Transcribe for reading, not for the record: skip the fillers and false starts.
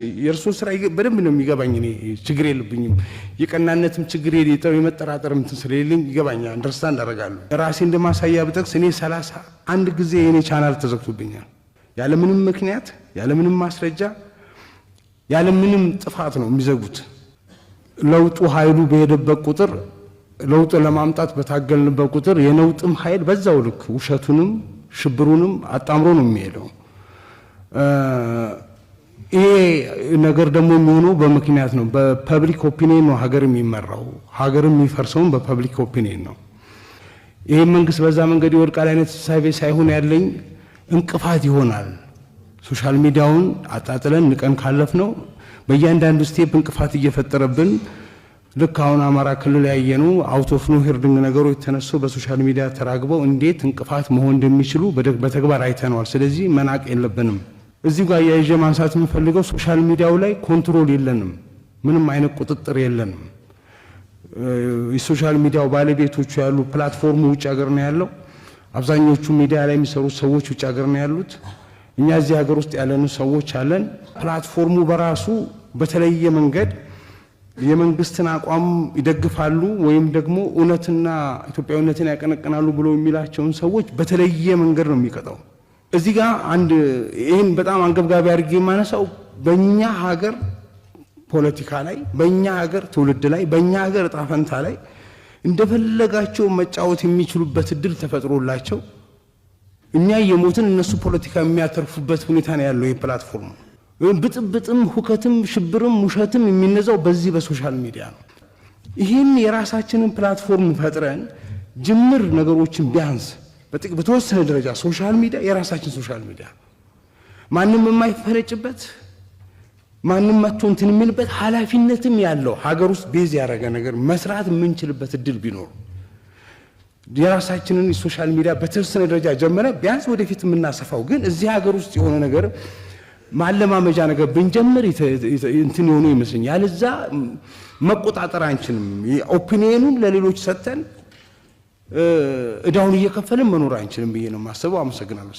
የርሱ ስራ በደንብ ነው የሚገባኝ እኔ ችግር የለብኝም የቀናነትም ችግር የሌለው የመጠራጠርም ስለሌለኝ ይገባኛል አንደርስታንድ አደርጋለሁ ራሴ እንደማሳያ ብጠቅስ እኔ 31 ጊዜ የኔ ቻናል ተዘግቶብኛል ያለ ምንም ምክንያት ያለ ምንም ማስረጃ ያለ ምንም ጥፋት ነው የሚዘጉት ለውጡ ኃይሉ በሄደበት ቁጥር ለውጥ ለማምጣት በታገልንበት ቁጥር የነውጥም ኃይል በዛው ልክ ውሸቱንም ሽብሩንም አጣምሮ ነው የሚሄደው ይሄ ነገር ደግሞ የሚሆነው በምክንያት ነው በፐብሊክ ኦፒኒየን ነው ሀገር የሚመራው ሀገር የሚፈርሰው በፐብሊክ ኦፒኒየን ነው ይሄ መንግስት በዛ መንገድ ይወድቃል አይነት ሳይቤ ሳይሆን ያለኝ እንቅፋት ይሆናል ሶሻል ሚዲያውን አጣጥለን ንቀን ካለፍ ነው በእያንዳንዱ ስቴፕ እንቅፋት እየፈጠረብን ልክ አሁን አማራ ክልል ያየነው አውት ኦፍ ኖ ሄርዲንግ ነገሮች ተነሱ በሶሻል ሚዲያ ተራግበው እንዴት እንቅፋት መሆን እንደሚችሉ በተግባር አይተናል ስለዚህ መናቅ የለብንም እዚህ ጋር ያይዤ ማንሳት የምፈልገው ሶሻል ሚዲያው ላይ ኮንትሮል የለንም ምንም አይነት ቁጥጥር የለንም የሶሻል ሚዲያው ባለቤቶቹ ያሉ ፕላትፎርሙ ውጭ ሀገር ነው ያለው አብዛኞቹ ሚዲያ ላይ የሚሰሩ ሰዎች ውጭ ሀገር ነው ያሉት እኛ እዚህ ሀገር ውስጥ ያለኑ ሰዎች አለን ፕላትፎርሙ በራሱ በተለየ መንገድ የመንግስትን አቋም ይደግፋሉ ወይም ደግሞ እውነትና ኢትዮጵያዊነትን ያቀነቅናሉ ብሎ የሚላቸውን ሰዎች በተለየ መንገድ ነው የሚቀጣው እዚህ ጋር አንድ ይሄን በጣም አንገብጋቢ አድርጌ ማነሳው በእኛ ሀገር ፖለቲካ ላይ በእኛ ሀገር ትውልድ ላይ በእኛ ሀገር ጣፈንታ ላይ እንደፈለጋቸው መጫወት የሚችሉበት እድል ተፈጥሮላቸው እኛ የሞትን እነሱ ፖለቲካ የሚያተርፉበት ሁኔታ ነው ያለው የፕላትፎርም ብጥብጥም ሁከትም ሽብርም ሙሸትም የሚነዛው በዚህ በሶሻል ሚዲያ ነው ይሄን የራሳችንን ፕላትፎርም ፈጥረን ጅምር ነገሮችን ቢያንስ በተወሰነ ደረጃ ሶሻል ሚዲያ የራሳችን ሶሻል ሚዲያ ማንንም የማይፈረጭበት ማንንም መጥቶ እንትን የሚልበት ኃላፊነትም ያለው ሀገር ውስጥ ቤዝ ያደረገ ነገር መስራት የምንችልበት እድል ቢኖር የራሳችንን ሶሻል ሚዲያ በተወሰነ ደረጃ ጀመረ ቢያንስ ወደፊት የምናሰፋው ግን እዚህ ሀገር ውስጥ የሆነ ነገር ማለማመጃ ነገር ብንጀምር እንትን የሆነ ይመስለኛል እዛ መቆጣጠር አንችልም ኦፒኒየኑን ለሌሎች ሰተን እዳውን እየከፈልን መኖር አንችልም ብዬ ነው ማሰበው አመሰግናለሁ